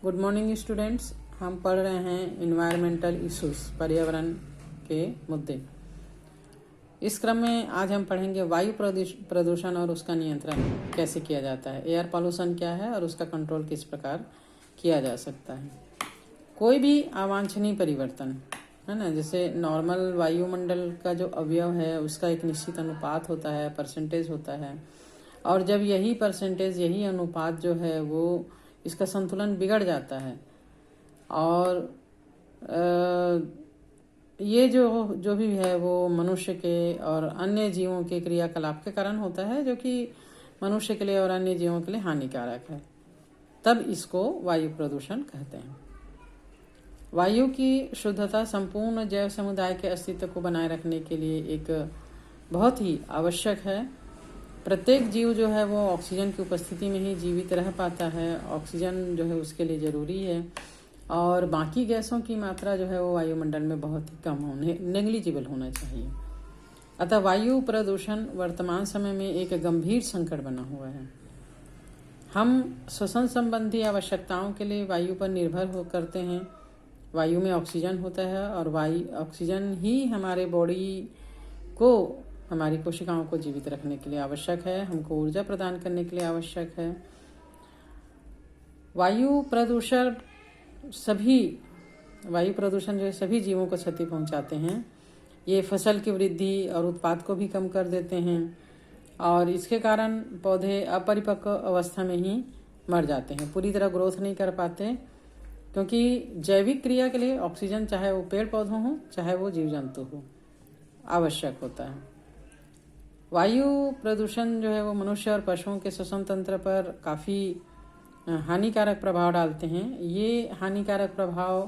Good morning students. हम पढ़ रहे हैं इन्वायरमेंटल इश्यूज, पर्यावरण के मुद्दे। इस क्रम में आज हम पढ़ेंगे वायु प्रदूषण और उसका नियंत्रण कैसे किया जाता है, एयर पॉल्यूशन क्या है और उसका कंट्रोल किस प्रकार किया जा सकता है। कोई भी अवांछनीय परिवर्तन है ना, जैसे नॉर्मल वायुमंडल का जो अवयव है उसका एक निश्चित अनुपात होता है, परसेंटेज होता है, और जब यही परसेंटेज, यही अनुपात जो है वो इसका संतुलन बिगड़ जाता है और ये जो भी है वो मनुष्य के और अन्य जीवों के क्रियाकलाप के कारण होता है, जो कि मनुष्य के लिए और अन्य जीवों के लिए हानिकारक है, तब इसको वायु प्रदूषण कहते हैं। वायु की शुद्धता संपूर्ण जैव समुदाय के अस्तित्व को बनाए रखने के लिए एक बहुत ही आवश्यक है। प्रत्येक जीव जो है वो ऑक्सीजन की उपस्थिति में ही जीवित रह पाता है। ऑक्सीजन जो है उसके लिए ज़रूरी है और बाकी गैसों की मात्रा जो है वो वायुमंडल में बहुत ही कम नेग्लिजिबल होना चाहिए। अतः वायु प्रदूषण वर्तमान समय में एक गंभीर संकट बना हुआ है। हम श्वसन संबंधी आवश्यकताओं के लिए वायु पर निर्भर करते हैं। वायु में ऑक्सीजन होता है और ऑक्सीजन ही हमारे बॉडी को, हमारी कोशिकाओं को जीवित रखने के लिए आवश्यक है, हमको ऊर्जा प्रदान करने के लिए आवश्यक है। वायु प्रदूषण जो है सभी जीवों को क्षति पहुंचाते हैं। ये फसल की वृद्धि और उत्पाद को भी कम कर देते हैं और इसके कारण पौधे अपरिपक्व अवस्था में ही मर जाते हैं, पूरी तरह ग्रोथ नहीं कर पाते, क्योंकि जैविक क्रिया के लिए ऑक्सीजन, चाहे वो पेड़ पौधों हो चाहे वो जीव जंतु हो, आवश्यक होता है। वायु प्रदूषण जो है वो मनुष्य और पशुओं के श्वसन तंत्र पर काफ़ी हानिकारक प्रभाव डालते हैं। ये हानिकारक प्रभाव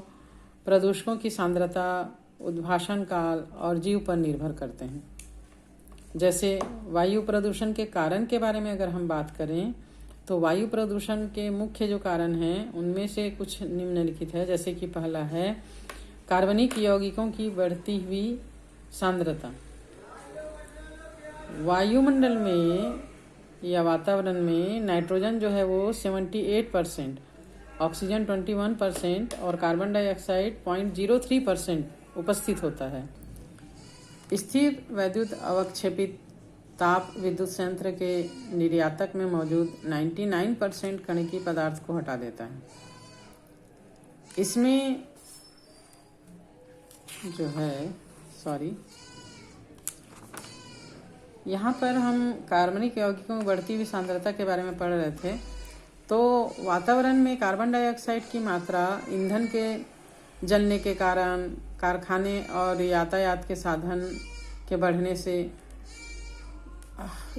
प्रदूषकों की सांद्रता, उद्भाषण काल और जीव पर निर्भर करते हैं। जैसे वायु प्रदूषण के कारण के बारे में अगर हम बात करें तो वायु प्रदूषण के मुख्य जो कारण हैं उनमें से कुछ निम्नलिखित है। जैसे कि पहला है कार्बनिक यौगिकों की बढ़ती हुई सांद्रता। वायुमंडल में या वातावरण में नाइट्रोजन जो है वो 78%, ऑक्सीजन 21% और कार्बन डाइऑक्साइड 0.03% उपस्थित होता है। स्थिर वैद्युत अवक्षेपित ताप विद्युत संयंत्र के निर्यातक में मौजूद 99% कणिकीय पदार्थ को हटा देता है। इसमें जो है यहाँ पर हम कार्बनिक यौगिकों की बढ़ती हुई सांद्रता के बारे में पढ़ रहे थे। तो वातावरण में कार्बन डाइऑक्साइड की मात्रा ईंधन के जलने के कारण, कारखाने और यातायात के साधन के बढ़ने से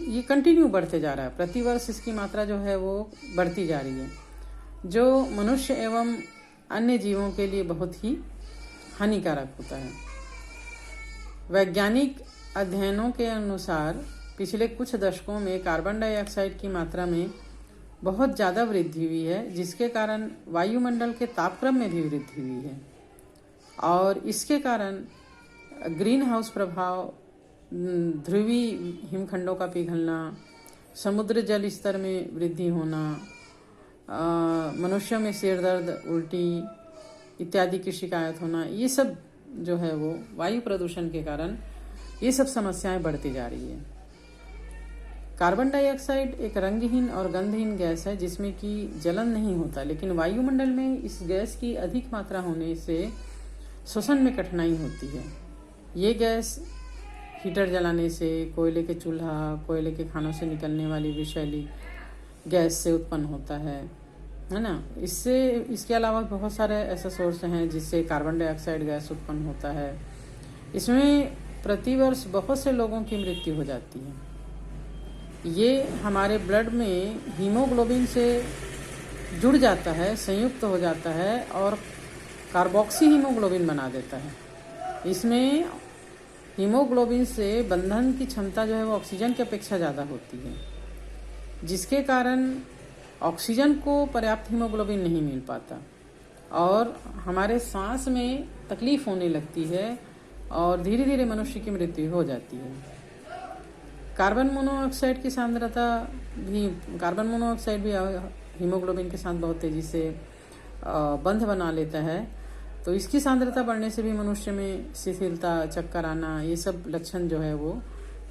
ये कंटिन्यू बढ़ते जा रहा है। प्रतिवर्ष इसकी मात्रा जो है वो बढ़ती जा रही है, जो मनुष्य एवं अन्य जीवों के लिए बहुत ही हानिकारक होता है। वैज्ञानिक अध्ययनों के अनुसार पिछले कुछ दशकों में कार्बन डाइऑक्साइड की मात्रा में बहुत ज़्यादा वृद्धि हुई है, जिसके कारण वायुमंडल के तापक्रम में भी वृद्धि हुई है और इसके कारण ग्रीन हाउस प्रभाव, ध्रुवीय हिमखंडों का पिघलना, समुद्र जल स्तर में वृद्धि होना, मनुष्यों में सिर दर्द, उल्टी इत्यादि की शिकायत होना, ये सब जो है वो वायु प्रदूषण के कारण ये सब समस्याएं बढ़ती जा रही है। कार्बन डाइऑक्साइड एक रंगहीन और गंधहीन गैस है जिसमें कि जलन नहीं होता, लेकिन वायुमंडल में इस गैस की अधिक मात्रा होने से श्वसन में कठिनाई होती है। ये गैस हीटर जलाने से, कोयले के चूल्हा, कोयले के खानों से निकलने वाली विषैली गैस से उत्पन्न होता है ना। इसके अलावा बहुत सारे ऐसे सोर्स हैं जिससे कार्बन डाइऑक्साइड गैस उत्पन्न होता है। इसमें प्रतिवर्ष बहुत से लोगों की मृत्यु हो जाती है। ये हमारे ब्लड में हीमोग्लोबिन से जुड़ जाता है, संयुक्त हो जाता है और कार्बोक्सी हीमोग्लोबिन बना देता है। इसमें हीमोग्लोबिन से बंधन की क्षमता जो है वो ऑक्सीजन की अपेक्षा ज़्यादा होती है, जिसके कारण ऑक्सीजन को पर्याप्त हीमोग्लोबिन नहीं मिल पाता और हमारे सांस में तकलीफ होने लगती है और धीरे धीरे मनुष्य की मृत्यु हो जाती है। कार्बन मोनोऑक्साइड की सांद्रता भी, कार्बन मोनोऑक्साइड भी हीमोग्लोबिन के साथ बहुत तेज़ी से बंध बना लेता है, तो इसकी सांद्रता बढ़ने से भी मनुष्य में शिथिलता, चक्कर आना, ये सब लक्षण जो है वो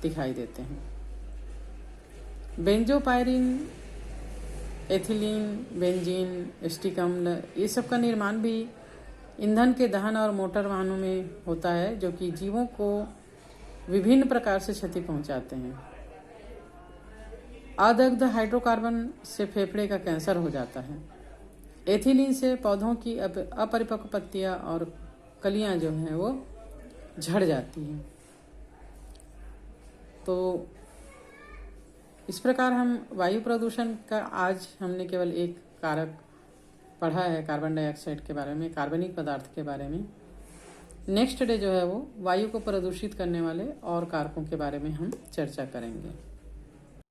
दिखाई देते हैं। बेंजोपायरिन, एथिलीन, बेंजीन, एस्टिक अम्ल, ये सब का निर्माण भी ईंधन के दहन और मोटर वाहनों में होता है, जो कि जीवों को विभिन्न प्रकार से क्षति पहुंचाते हैं। अदग्ध हाइड्रोकार्बन से फेफड़े का कैंसर हो जाता है। एथिलीन से पौधों की अपरिपक्व पत्तियां और कलियां जो हैं वो झड़ जाती हैं। तो इस प्रकार हम वायु प्रदूषण का आज हमने केवल एक कारक पढ़ा है, कार्बन डाइऑक्साइड के बारे में, कार्बनिक पदार्थ के बारे में। नेक्स्ट डे जो है वो वायु को प्रदूषित करने वाले और कारकों के बारे में हम चर्चा करेंगे।